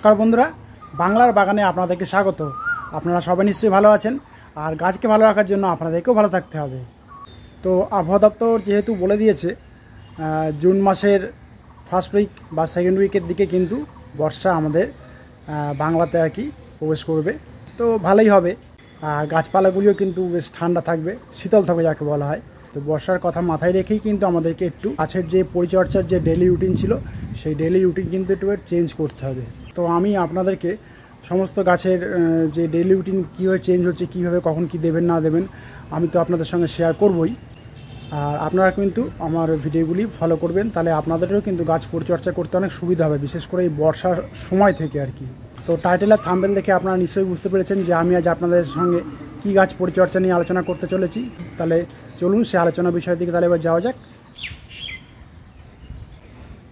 নমস্কার বন্ধুরা, বাংলার বাগানে আপনাদেরকে স্বাগত। আপনারা সবাই নিশ্চয়ই ভালো আছেন, আর গাছকে ভালো রাখার জন্য আপনাদেরকেও ভালো থাকতে হবে। তো আবহাওয়া দপ্তর যেহেতু বলে দিয়েছে জুন মাসের ফার্স্ট উইক বা সেকেন্ড উইকের দিকে কিন্তু বর্ষা আমাদের বাংলাতে আর কি প্রবেশ করবে, তো ভালোই হবে। আর গাছপালাগুলিও কিন্তু বেশ ঠান্ডা থাকবে, শীতল থাকবে যাকে বলা হয়। তো বর্ষার কথা মাথায় রেখেই কিন্তু আমাদেরকে একটু গাছের যে পরিচর্যার যে ডেলি রুটিন ছিল সেই ডেলি রুটিন কিন্তু একটু চেঞ্জ করতে হবে। তো আমি আপনাদেরকে সমস্ত গাছের যে ডেলি রুটিন কীভাবে চেঞ্জ হচ্ছে, কীভাবে কখন কি দেবেন না দেবেন, আমি তো আপনাদের সঙ্গে শেয়ার করবই। আর আপনারা কিন্তু আমার ভিডিওগুলি ফলো করবেন, তাহলে আপনাদেরও কিন্তু গাছ পরিচর্যা করতে অনেক সুবিধা হবে, বিশেষ করে এই বর্ষার সময় থেকে আর কি। তো টাইটেল আর থাম্বনেল দেখে আপনারা নিশ্চয়ই বুঝতে পেরেছেন যে আমি আজ আপনাদের সঙ্গে কী গাছ পরিচর্যা নিয়ে আলোচনা করতে চলেছি। তাহলে চলুন সে আলোচনা বিষয়ের দিকে তাহলে এবার যাওয়া যাক।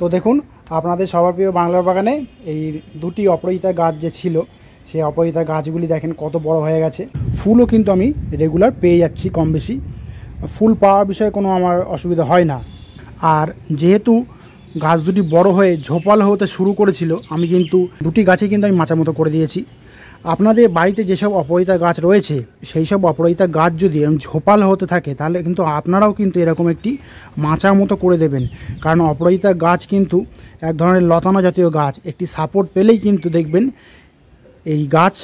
তো দেখুন, আপনাদের সবার প্রিয় বাংলার বাগানে এই দুটি অপরাজিতা গাছ যে ছিল, সেই অপরাজিতা গাছগুলি দেখেন কত বড় হয়ে গেছে। ফুলও কিন্তু আমি রেগুলার পেয়ে যাচ্ছি, কম বেশি ফুল পাওয়ার বিষয়ে কোনো আমার অসুবিধা হয় না। আর যেহেতু গাছ দুটি বড় হয়ে ঝোপালো হতে শুরু করেছিল, আমি কিন্তু দুটি গাছে কিন্তু আমি মাচা মতো করে দিয়েছি। আপনাদের বাড়িতে যেসব অপরাজিতা গাছ রয়েছে, সেই সব অপরাজিতা গাছ যদি ঝোপালো হতে থাকে, তাহলে কিন্তু আপনারাও কিন্তু এরকম একটি মাচা মতো করে দেবেন। কারণ অপরাজিতা গাছ কিন্তু এক ধরনের লতানো জাতীয় গাছ, একটি সাপোর্ট পেলেই কিন্তু দেখবেন এই গাছ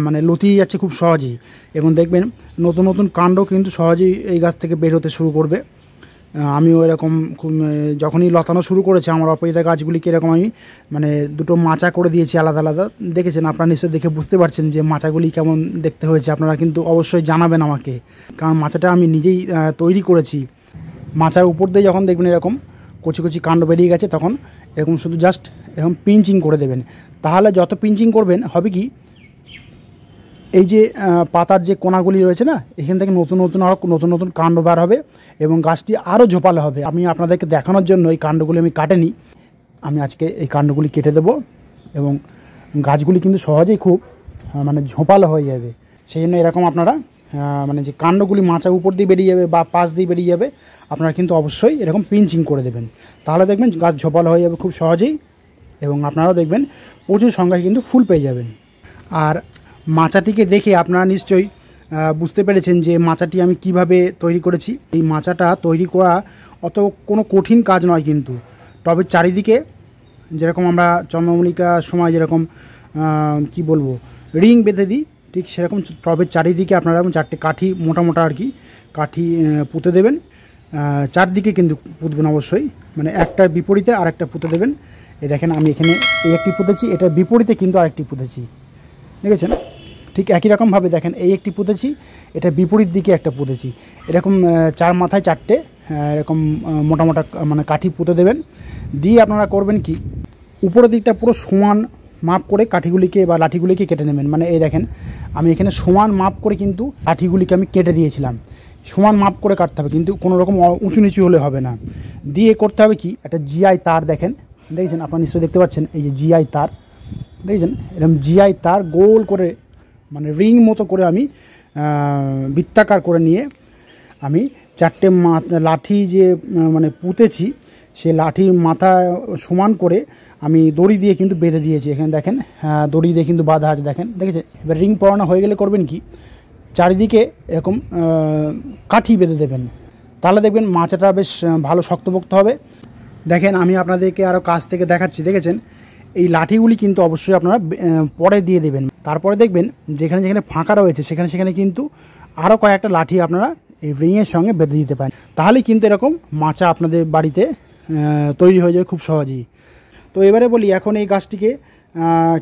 মানে লতিয়ে যাচ্ছে খুব সহজেই, এবং দেখবেন নতুন নতুন কাণ্ড কিন্তু সহজেই এই গাছ থেকে বের হতে শুরু করবে। আমিও এরকম যখনই লতানো শুরু করেছে আমার অপরাজিতা গাছগুলিকে এরকম আমি মানে দুটো মাচা করে দিয়েছি আলাদা আলাদা। দেখেছেন আপনারা নিশ্চয়ই, দেখে বুঝতে পারছেন যে মাচাগুলি কেমন দেখতে হয়েছে। আপনারা কিন্তু অবশ্যই জানাবেন আমাকে, কারণ মাচাটা আমি নিজেই তৈরি করেছি। মাচার উপর দিয়ে যখন দেখবেন এরকম কচি কচি কাণ্ড বেরিয়ে গেছে, তখন এরকম শুধু জাস্ট এরকম পিঞ্চিং করে দেবেন। তাহলে যত পিঞ্চিং করবেন হবে কি, এই যে পাতার যে কোনাগুলি রয়েছে না, এখান থেকে নতুন নতুন আরও নতুন নতুন কাণ্ড বার হবে এবং গাছটি আরও ঝোপালো হবে। আমি আপনাদেরকে দেখানোর জন্য এই কাণ্ডগুলি আমি কাটেনি, আমি আজকে এই কাণ্ডগুলি কেটে দেব এবং গাছগুলি কিন্তু সহজেই খুব মানে ঝোপালো হয়ে যাবে। সেই জন্য এরকম আপনারা মানে যে কাণ্ডগুলি মাচার উপর দিয়ে বেরিয়ে যাবে বা পাশ দিয়ে বেরিয়ে যাবে, আপনারা কিন্তু অবশ্যই এরকম পিঞ্চিং করে দেবেন। তাহলে দেখবেন গাছ ঝোপালো হয়ে যাবে খুব সহজেই, এবং আপনারাও দেখবেন প্রচুর সংখ্যায় কিন্তু ফুল পেয়ে যাবেন। আর মাচাটিকে দেখে আপনারা নিশ্চয়ই বুঝতে পেরেছেন যে মাচাটি আমি কিভাবে তৈরি করেছি। এই মাচাটা তৈরি করা অত কোনো কঠিন কাজ নয়, কিন্তু টবের চারিদিকে যেরকম আমরা চন্দ্রমল্লিকার সময় যেরকম কি বলবো রিং বেঁধে দিই, ঠিক সেরকম টবের চারিদিকে আপনারা চারটে কাঠি মোটা মোটা আর কি কাঠি পুঁতে দেবেন। চারদিকে কিন্তু পুঁতবেন অবশ্যই, মানে একটার বিপরীতে আর একটা পুঁতে দেবেন। এই দেখেন আমি এখানে এই একটি পুঁতেছি, এটার বিপরীতে কিন্তু আরেকটি পুঁতেছি, দেখেছেন? ঠিক একই রকমভাবে দেখেন এই একটি পুঁতেছি, এটা বিপরীত দিকে একটা পুঁতেছি। এরকম চার মাথায় চারটে এরকম মোটা মোটা মানে কাঠি পুঁতে দেবেন। দিয়ে আপনারা করবেন কি, উপরের দিকটা পুরো সমান মাপ করে কাঠিগুলিকে বা লাঠিগুলিকে কেটে নেবেন। মানে এই দেখেন আমি এখানে সমান মাপ করে কিন্তু লাঠিগুলিকে আমি কেটে দিয়েছিলাম। সমান মাপ করে কাটতে হবে, কিন্তু কোনো রকম উঁচু নিচু হলে হবে না। দিয়ে করতে হবে কি, একটা জিআই তার দেখেছেন আপনারা নিশ্চয়ই দেখতে পাচ্ছেন, এই যে জিআই তার দেখেছেন, এরকম জিআই তার গোল করে মানে রিং মতো করে আমি বৃত্তাকার করে নিয়ে আমি চারটে লাঠি যে মানে পুঁতেছি, সে লাঠির মাথা সমান করে আমি দড়ি দিয়ে কিন্তু বেঁধে দিয়েছি। এখানে দেখেন দড়ি দিয়ে কিন্তু বাঁধা আছে, দেখেছেন? এবার রিং পরানো হয়ে গেলে করবেন কি, চারিদিকে এরকম কাঠি বেঁধে দেবেন, তাহলে দেখবেন মাচাটা বেশ ভালো শক্তপোক্ত হবে। দেখেন আমি আপনাদেরকে আরও কাছ থেকে দেখাচ্ছি, দেখেছেন? এই লাঠিগুলি কিন্তু অবশ্যই আপনারা পরে দিয়ে দেবেন। তারপরে দেখবেন যেখানে যেখানে ফাঁকা রয়েছে সেখানে সেখানে কিন্তু আরও কয়েকটা লাঠি আপনারা এই রিংয়ের সঙ্গে বেঁধে দিতে পারেন, তাহলে কিন্তু এরকম মাচা আপনাদের বাড়িতে তৈরি হয়ে যাবে খুব সহজেই। তো এবারে বলি, এখন এই গাছটিকে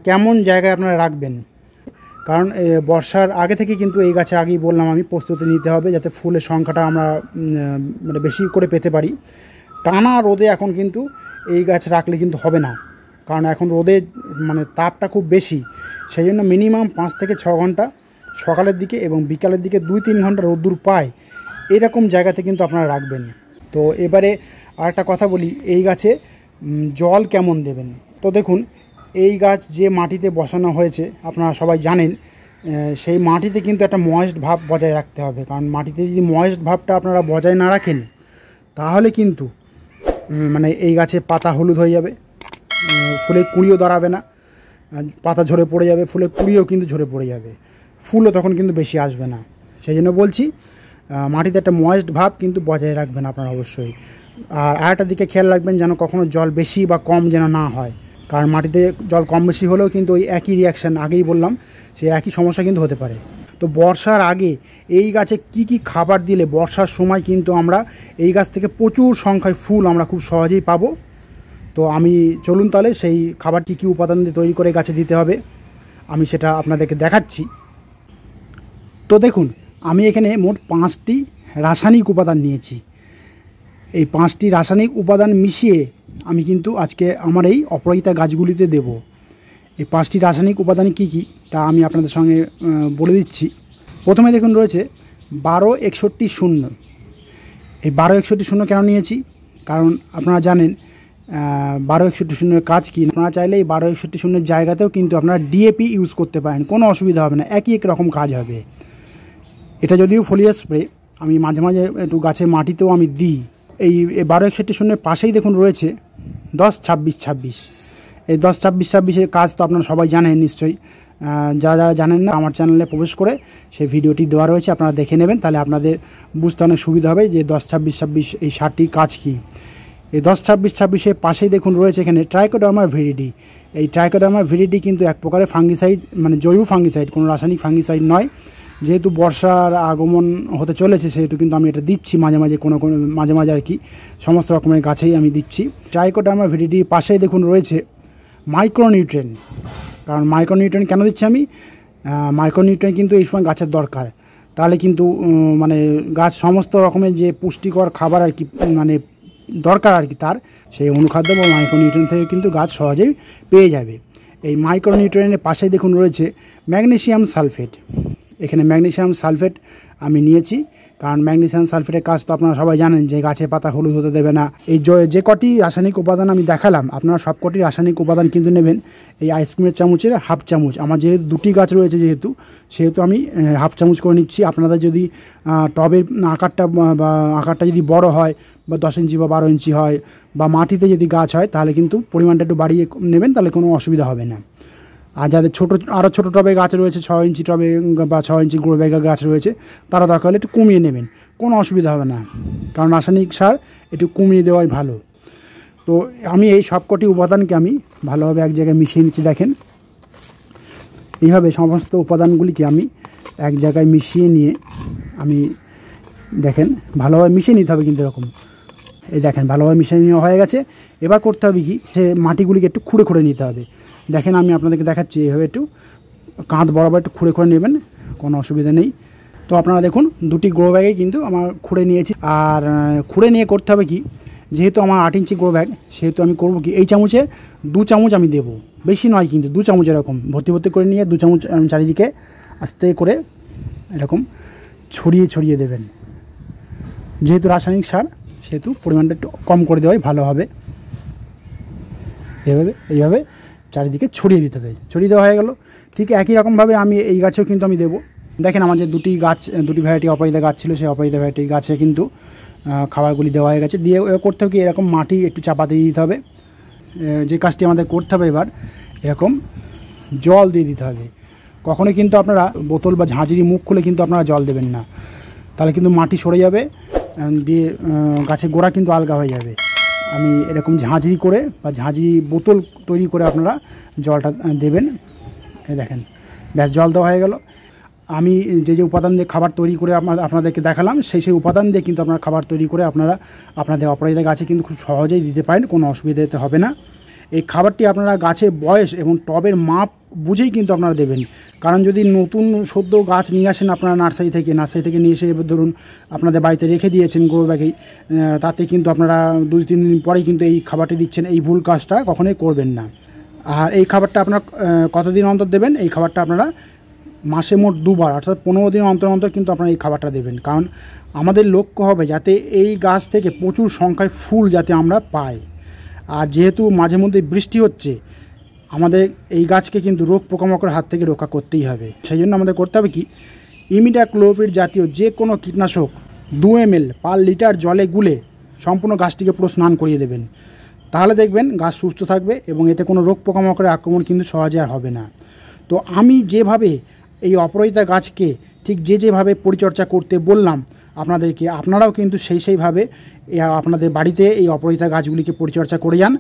কেমন জায়গায় আপনারা রাখবেন, কারণ বর্ষার আগে থেকে কিন্তু এই গাছে আগেই বললাম আমি প্রস্তুতি নিতে হবে, যাতে ফুলের সংখ্যাটা আমরা মানে বেশি করে পেতে পারি। টানা রোদে এখন কিন্তু এই গাছ রাখলে কিন্তু হবে না, কারণ এখন রোদের মানে তাপটা খুব বেশি। সেই জন্য মিনিমাম 5 থেকে 6 ঘন্টা সকালের দিকে এবং বিকালের দিকে 2-3 ঘন্টা রোদ্দুর পায় এরকম জায়গাতে কিন্তু আপনারা রাখবেন। তো এবারে আরেকটা কথা বলি, এই গাছে জল কেমন দেবেন। তো দেখুন, এই গাছ যে মাটিতে বসানো হয়েছে আপনারা সবাই জানেন, সেই মাটিতে কিন্তু একটা ময়েস্ট ভাব বজায় রাখতে হবে, কারণ মাটিতে যদি ময়েস্ট ভাবটা আপনারা বজায় না রাখেন, তাহলে কিন্তু মানে এই গাছে পাতা হলুদ হয়ে যাবে, ফুলে কুঁড়িও দাঁড়াবে না, পাতা ঝরে পড়ে যাবে, ফুলের কুড়িও কিন্তু ঝরে পড়ে যাবে, ফুলও তখন কিন্তু বেশি আসবে না। সেই জন্য বলছি মাটিতে একটা ময়েস্ট ভাব কিন্তু বজায় রাখবেন আপনারা অবশ্যই। আর আরেকটা দিকে খেয়াল রাখবেন যেন কখনো জল বেশি বা কম যেন না হয়, কারণ মাটিতে জল কম বেশি হলেও কিন্তু ওই একই রিয়াকশান, আগেই বললাম, সেই একই সমস্যা কিন্তু হতে পারে। তো বর্ষার আগে এই গাছে কি কি খাবার দিলে বর্ষার সময় কিন্তু আমরা এই গাছ থেকে প্রচুর সংখ্যায় ফুল আমরা খুব সহজেই পাবো। তো আমি চলুন তাহলে সেই খাবার কী কী উপাদান দিয়ে তৈরি করে গাছে দিতে হবে আমি সেটা আপনাদেরকে দেখাচ্ছি। তো দেখুন, আমি এখানে মোট 5টি রাসায়নিক উপাদান নিয়েছি। এই 5টি রাসায়নিক উপাদান মিশিয়ে আমি কিন্তু আজকে আমার এই অপরাজিতা গাছগুলিতে দেব। এই 5টি রাসায়নিক উপাদান কি কি তা আমি আপনাদের সঙ্গে বলে দিচ্ছি। প্রথমে দেখুন রয়েছে 1261 এই 1261 কেন নিয়েছি, কারণ আপনারা জানেন 1261 কাজ কি। আপনারা চাইলে এই 1261 জায়গাতেও কিন্তু আপনারা ডিএপি ইউজ করতে পারেন, কোনো অসুবিধা হবে না, একই এক রকম কাজ হবে। এটা যদিও ফোলিয়ার স্প্রে, আমি মাঝে মাঝে একটু গাছের মাটিতেও আমি দিই। এই 1261 পাশেই দেখুন রয়েছে 10-26-26। এই 10-26-26 কাজ তো আপনারা সবাই জানেন নিশ্চয়ই। যারা যারা জানেন না, আমার চ্যানেলে প্রবেশ করে সেই ভিডিওটি দেওয়া রয়েছে, আপনারা দেখে নেবেন, তাহলে আপনাদের বুঝতে অনেক সুবিধা হবে যে 10-26-26 এই সারটির কাজ কী। এই 10-26-26 পাশেই দেখুন রয়েছে এখানে ট্রাইকোডার্মা ভিরিডি। এই ট্রাইকোডার্মা ভিরিডি কিন্তু এক প্রকারের ফাঙ্গিসাইড, মানে জৈব ফাঙ্গিসাইড, কোনো রাসায়নিক ফাঙ্গিসাইড নয়। যেহেতু বর্ষার আগমন হতে চলেছে সেহেতু কিন্তু আমি এটা দিচ্ছি মাঝে মাঝে, মাঝে মাঝে আর কি, সমস্ত রকমের গাছেই আমি দিচ্ছি। ট্রাইকোডার্মা ভিরিডি পাশেই দেখুন রয়েছে মাইক্রোনিউট্রিয়েন্ট। কারণ মাইক্রোনিউট্রিয়েন্ট কেন দিচ্ছি আমি, মাইক্রোনিউট্রিয়েন্ট কিন্তু এই সময় গাছের দরকার, তাহলে কিন্তু মানে গাছ সমস্ত রকমের যে পুষ্টিকর খাবার আর কি, মানে দরকার আর কি, তার সেই অনুখাদ্য বা মাইক্রোনিউট্রিয়েন্ট থেকে কিন্তু গাছ সহজেই পেয়ে যাবে। এই মাইক্রোনিউট্রিয়েন্টের পাশেই দেখুন রয়েছে ম্যাগনেসিয়াম সালফেট। এখানে ম্যাগনেসিয়াম সালফেট আমি নিয়েছি, কারণ ম্যাগনেসিয়াম সালফেটের কাজ তো আপনারা সবাই জানেন যে গাছের পাতা হলুদ হতে দেবে না। এই যে কটি রাসায়নিক উপাদান আমি দেখালাম, আপনারা সব কটি রাসায়নিক উপাদান কিন্তু নেবেন এই আইসক্রিমের চামচের হাফ চামচ। আমার যেহেতু 2টি গাছ রয়েছে সেহেতু আমি হাফ চামচ করে নিচ্ছি। আপনাদের যদি টবের আকারটা যদি বড় হয় বা 10 ইঞ্চি বা 12 ইঞ্চি হয় বা মাটিতে যদি গাছ হয়, তাহলে কিন্তু পরিমাণটা একটু বাড়িয়ে নেবেন, তাহলে কোনো অসুবিধা হবে না। আর যাদের আরও ছোটো টবে গাছ রয়েছে, 6 ইঞ্চি টবে বা 6 ইঞ্চি গ্রো ব্যাগের গাছ রয়েছে, তারা দরকার হলে একটু কমিয়ে নেবেন, কোনো অসুবিধা হবে না, কারণ রাসায়নিক সার একটু কমিয়ে দেওয়াই ভালো। তো আমি এই সবকটি উপাদানকে আমি ভালোভাবে এক জায়গায় মিশিয়ে নিচ্ছি। দেখেন এইভাবে সমস্ত উপাদানগুলিকে আমি এক জায়গায় মিশিয়ে নিয়ে আমি, দেখেন ভালোভাবে মিশিয়ে নিতে হবে কিন্তু এরকম, এই দেখেন ভালোভাবে মিশিয়ে নেওয়া হয়ে গেছে। এবার করতে হবে কি, সে মাটিগুলিকে একটু খুঁড়ে খুঁড়ে নিতে হবে। দেখেন আমি আপনাদেরকে দেখাচ্ছি, এইভাবে একটু কাঁধ বরাবর একটু খুঁড়ে খুঁড়ে নেবেন, কোনো অসুবিধা নেই। তো আপনারা দেখুন 2টি গ্রো ব্যাগে কিন্তু আমার খুঁড়ে নিয়েছি। আর খুঁড়ে নিয়ে করতে হবে কি, যেহেতু আমার 8 ইঞ্চি গ্রো ব্যাগ, সেহেতু আমি করবো কি, এই চামচে 2 চামচ আমি দেবো, বেশি নয় কিন্তু 2 চামচ এরকম ভর্তি ভর্তি করে নিয়ে 2 চামচ চারিদিকে আস্তে করে এরকম ছড়িয়ে ছড়িয়ে দেবেন। যেহেতু রাসায়নিক সার সেহেতু পরিমাণটা একটু কম করে দেওয়াই ভালো হবে। এইভাবে চারিদিকে ছড়িয়ে দিতে হবে। ছড়িয়ে দেওয়া হয়ে গেল। ঠিক একই রকমভাবে আমি এই গাছেও কিন্তু আমি দেবো। দেখেন আমার যে 2টি ভ্যারাইটি অপরাজিতা গাছ ছিল, সেই অপরাজিতা ভ্যারাইটি গাছে কিন্তু খাবারগুলি দেওয়া হয়ে গেছে। দিয়ে করতে হবে কি, এরকম মাটি একটু চাপা দিয়ে দিতে হবে। যে কাজটি আমাদের করতে হবে এবার, এরকম জল দিয়ে দিতে হবে। কখনোই কিন্তু আপনারা বোতল বা ঝাঁঝরি মুখ খুলে কিন্তু আপনারা জল দেবেন না, তাহলে কিন্তু মাটি সরে যাবে, দিয়ে গাছের গোড়া কিন্তু আলগা হয়ে যাবে। আমি এরকম ঝাঁঝরি করে বা ঝাঁঝরি বোতল তৈরি করে আপনারা জলটা দেবেন। এই দেখেন ব্যাস জল দেওয়া হয়ে গেল। আমি যে উপাদান দিয়ে খাবার তৈরি করে আপনাদেরকে দেখালাম, সেই উপাদান দিয়ে কিন্তু আপনারা খাবার তৈরি করে আপনারা আপনাদের অপরাজিতা গাছে কিন্তু খুব সহজেই দিতে পারেন, কোনো অসুবিধা হতে হবে না। এই খাবারটি আপনারা গাছের বয়স এবং টবের মাপ বুঝেই কিন্তু আপনারা দেবেন। কারণ যদি নতুন সদ্য গাছ নিয়ে আসেন আপনারা নার্সারি থেকে নিয়ে এসে এবার ধরুন আপনাদের বাড়িতে রেখে দিয়েছেন গ্রো ব্যাগেই, তাতে কিন্তু আপনারা 2-3 দিন পরেই কিন্তু এই খাবারটি দিচ্ছেন, এই ভুল কাজটা কখনোই করবেন না। আর এই খাবারটা আপনারা কতদিন অন্তর দেবেন, এই খাবারটা আপনারা মাসে মোট 2 বার, অর্থাৎ 15 দিন অন্তর অন্তর কিন্তু আপনারা এই খাবারটা দেবেন। কারণ আমাদের লক্ষ্য হবে যাতে এই গাছ থেকে প্রচুর সংখ্যায় ফুল যাতে আমরা পাই। আর যেহেতু মাঝে মধ্যে বৃষ্টি হচ্ছে, আমাদের এই গাছকে কিন্তু রোগ পোকামাকড়ের হাত থেকে রক্ষা করতেই হবে। সেই জন্য আমাদের করতে হবে কি, ইমিডাক্লোপিড জাতীয় যে কোনো কীটনাশক 2 ml পার লিটার জলে গুলে সম্পূর্ণ গাছটিকে পুরো স্নান করিয়ে দেবেন। তাহলে দেখবেন গাছ সুস্থ থাকবে এবং এতে কোনো রোগ পোকামাকড়ের আক্রমণ কিন্তু সহজে আর হবে না। তো আমি যেভাবে এই অপরাজিতা গাছকে ঠিক যেভাবে পরিচর্যা করতে বললাম আপনাদেরকে, আপনারাও কিন্তু সেইভাবে আপনাদের বাড়িতে এই অপরাজিতা গাছগুলিকে পরিচর্যা করে যান।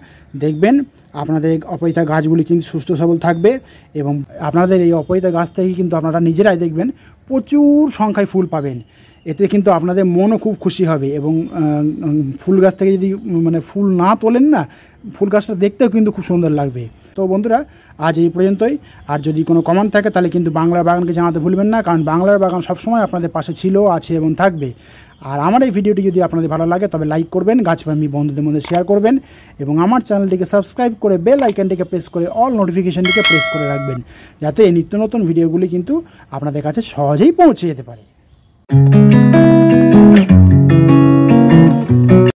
দেখবেন আপনাদের অপরাজিতা গাছগুলি কিন্তু সুস্থ সবল থাকবে এবং আপনাদের এই অপরাজিতা গাছ থেকে কিন্তু আপনারা নিজেরাই দেখবেন প্রচুর সংখ্যায় ফুল পাবেন। এতে কিন্তু আপনাদের মনও খুব খুশি হবে এবং ফুল গাছ থেকে যদি ফুল না তোলেন না, ফুল গাছটা দেখতেও কিন্তু খুব সুন্দর লাগবে। তো বন্ধুরা, আজ এই পর্যন্তই। আর যদি কোনো কমেন্ট থাকে তাহলে কিন্তু বাংলার বাগানকে জানাতে ভুলবেন না, কারণ বাংলার বাগান সবসময় আপনাদের পাশে ছিল, আছে এবং থাকবে। আর আমার এই ভিডিওটি যদি আপনাদের ভালো লাগে তবে লাইক করবেন, গাছপ্রেমী বন্ধুদের মধ্যে শেয়ার করবেন এবং আমার চ্যানেলটিকে সাবস্ক্রাইব করে বেল আইকনটিকে প্রেস করে অল নোটিফিকেশনটিকে প্রেস করে রাখবেন, যাতে এই নিত্য নতুন ভিডিওগুলি কিন্তু আপনাদের কাছে সহজেই পৌঁছে যেতে পারে।